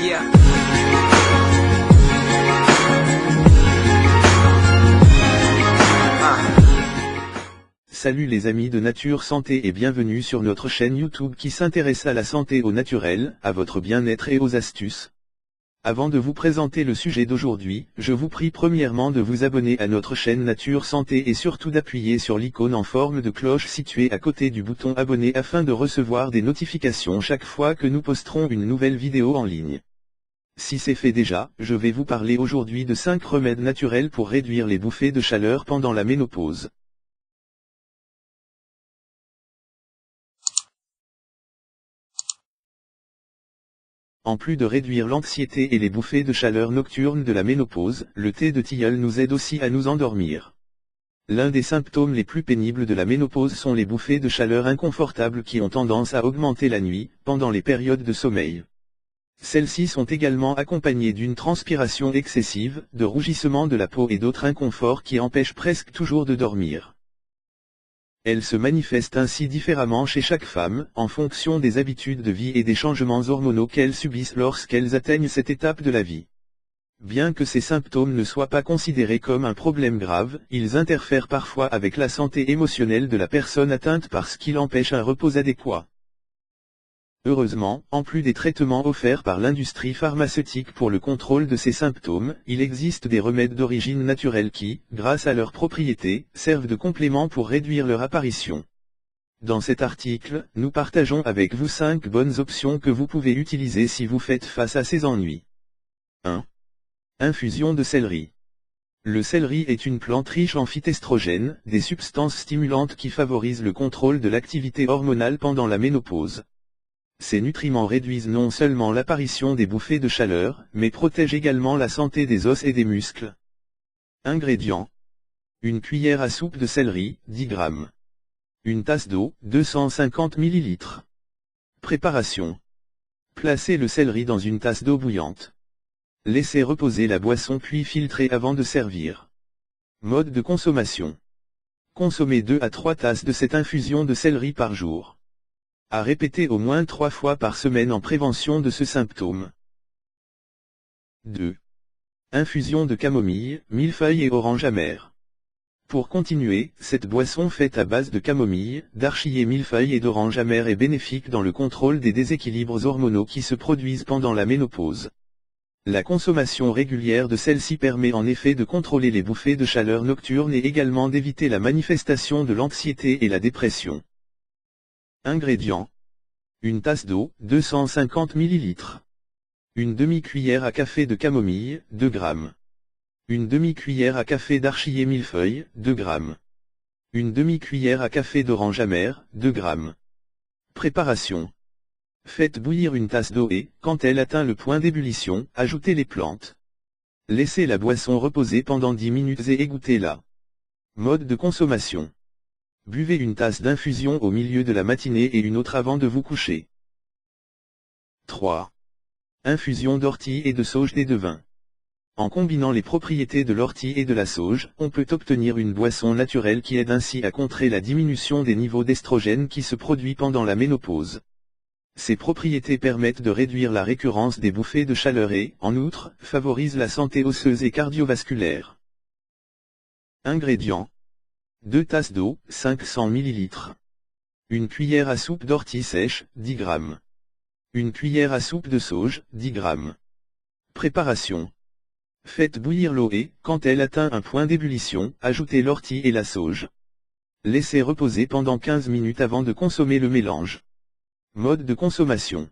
Yeah. Salut les amis de Nature Santé et bienvenue sur notre chaîne YouTube qui s'intéresse à la santé au naturel, à votre bien-être et aux astuces. Avant de vous présenter le sujet d'aujourd'hui, je vous prie premièrement de vous abonner à notre chaîne Nature Santé et surtout d'appuyer sur l'icône en forme de cloche située à côté du bouton abonner afin de recevoir des notifications chaque fois que nous posterons une nouvelle vidéo en ligne. Si c'est fait déjà, je vais vous parler aujourd'hui de 5 remèdes naturels pour réduire les bouffées de chaleur pendant la ménopause. En plus de réduire l'anxiété et les bouffées de chaleur nocturnes de la ménopause, le thé de tilleul nous aide aussi à nous endormir. L'un des symptômes les plus pénibles de la ménopause sont les bouffées de chaleur inconfortables qui ont tendance à augmenter la nuit, pendant les périodes de sommeil. Celles-ci sont également accompagnées d'une transpiration excessive, de rougissement de la peau et d'autres inconforts qui empêchent presque toujours de dormir. Elles se manifestent ainsi différemment chez chaque femme, en fonction des habitudes de vie et des changements hormonaux qu'elles subissent lorsqu'elles atteignent cette étape de la vie. Bien que ces symptômes ne soient pas considérés comme un problème grave, ils interfèrent parfois avec la santé émotionnelle de la personne atteinte parce qu'ils empêchent un repos adéquat. Heureusement, en plus des traitements offerts par l'industrie pharmaceutique pour le contrôle de ces symptômes, il existe des remèdes d'origine naturelle qui, grâce à leurs propriétés, servent de complément pour réduire leur apparition. Dans cet article, nous partageons avec vous 5 bonnes options que vous pouvez utiliser si vous faites face à ces ennuis. 1. Infusion de céleri. Le céleri est une plante riche en phytestrogènes, des substances stimulantes qui favorisent le contrôle de l'activité hormonale pendant la ménopause. Ces nutriments réduisent non seulement l'apparition des bouffées de chaleur, mais protègent également la santé des os et des muscles. Ingrédients. Une cuillère à soupe de céleri, 10 g. Une tasse d'eau, 250 ml. Préparation. Placez le céleri dans une tasse d'eau bouillante. Laissez reposer la boisson puis filtrer avant de servir. Mode de consommation. Consommez 2 à 3 tasses de cette infusion de céleri par jour. À répéter au moins 3 fois par semaine en prévention de ce symptôme. 2. Infusion de camomille, millefeuille et orange amère. Pour continuer, cette boisson faite à base de camomille, d'archillet millefeuille et d'orange amère est bénéfique dans le contrôle des déséquilibres hormonaux qui se produisent pendant la ménopause. La consommation régulière de celle-ci permet en effet de contrôler les bouffées de chaleur nocturnes et également d'éviter la manifestation de l'anxiété et la dépression. Ingrédients. Une tasse d'eau, 250 ml. Une demi-cuillère à café de camomille, 2 g. Une demi-cuillère à café d'archillet millefeuille, 2 g. Une demi-cuillère à café d'orange amère, 2 g. Préparation. Faites bouillir une tasse d'eau et, quand elle atteint le point d'ébullition, ajoutez les plantes. Laissez la boisson reposer pendant 10 minutes et égouttez-la. Mode de consommation. Buvez une tasse d'infusion au milieu de la matinée et une autre avant de vous coucher. 3. Infusion d'ortie et de sauge et de vin. En combinant les propriétés de l'ortie et de la sauge, on peut obtenir une boisson naturelle qui aide ainsi à contrer la diminution des niveaux d'estrogène qui se produit pendant la ménopause. Ces propriétés permettent de réduire la récurrence des bouffées de chaleur et, en outre, favorisent la santé osseuse et cardiovasculaire. Ingrédients. 2 tasses d'eau, 500 ml. Une cuillère à soupe d'ortie sèche, 10 g. Une cuillère à soupe de sauge, 10 g. Préparation. Faites bouillir l'eau et, quand elle atteint un point d'ébullition, ajoutez l'ortie et la sauge. Laissez reposer pendant 15 minutes avant de consommer le mélange. Mode de consommation.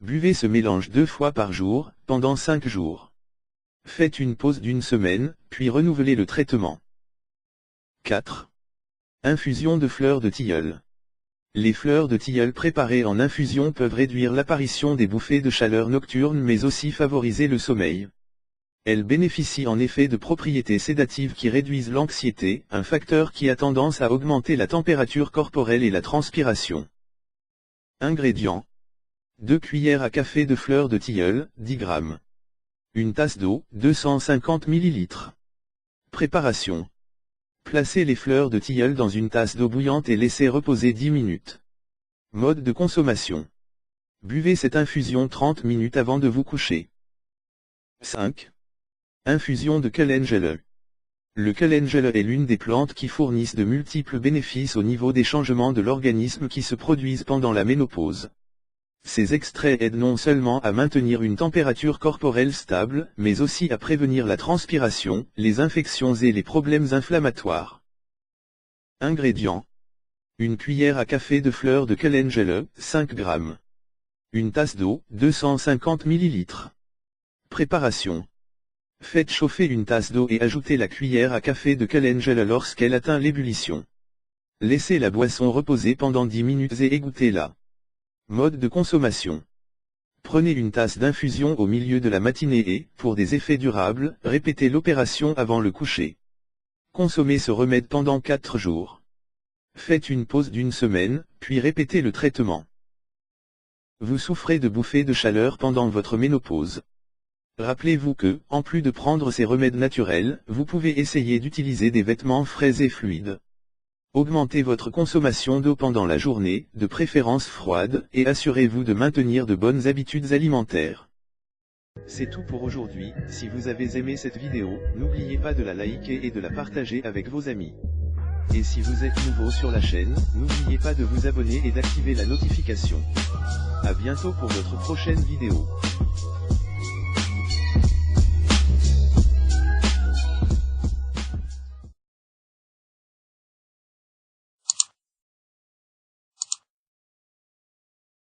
Buvez ce mélange 2 fois par jour, pendant 5 jours. Faites une pause d'1 semaine, puis renouvelez le traitement. 4. Infusion de fleurs de tilleul. Les fleurs de tilleul préparées en infusion peuvent réduire l'apparition des bouffées de chaleur nocturnes mais aussi favoriser le sommeil. Elles bénéficient en effet de propriétés sédatives qui réduisent l'anxiété, un facteur qui a tendance à augmenter la température corporelle et la transpiration. Ingrédients. 2 cuillères à café de fleurs de tilleul, 10 g. Une tasse d'eau, 250 ml. Préparation. Placez les fleurs de tilleul dans une tasse d'eau bouillante et laissez reposer 10 minutes. Mode de consommation. Buvez cette infusion 30 minutes avant de vous coucher. 5. Infusion de calendula. Le calendula est l'une des plantes qui fournissent de multiples bénéfices au niveau des changements de l'organisme qui se produisent pendant la ménopause. Ces extraits aident non seulement à maintenir une température corporelle stable, mais aussi à prévenir la transpiration, les infections et les problèmes inflammatoires. Ingrédients. Une cuillère à café de fleurs de calendula, 5 g. Une tasse d'eau, 250 ml. Préparation. Faites chauffer une tasse d'eau et ajoutez la cuillère à café de calendula lorsqu'elle atteint l'ébullition. Laissez la boisson reposer pendant 10 minutes et égouttez-la. Mode de consommation. Prenez une tasse d'infusion au milieu de la matinée et, pour des effets durables, répétez l'opération avant le coucher. Consommez ce remède pendant 4 jours. Faites une pause d'1 semaine, puis répétez le traitement. Vous souffrez de bouffées de chaleur pendant votre ménopause. Rappelez-vous que, en plus de prendre ces remèdes naturels, vous pouvez essayer d'utiliser des vêtements frais et fluides. Augmentez votre consommation d'eau pendant la journée, de préférence froide, et assurez-vous de maintenir de bonnes habitudes alimentaires. C'est tout pour aujourd'hui. Si vous avez aimé cette vidéo, n'oubliez pas de la liker et de la partager avec vos amis. Et si vous êtes nouveau sur la chaîne, n'oubliez pas de vous abonner et d'activer la notification. À bientôt pour notre prochaine vidéo.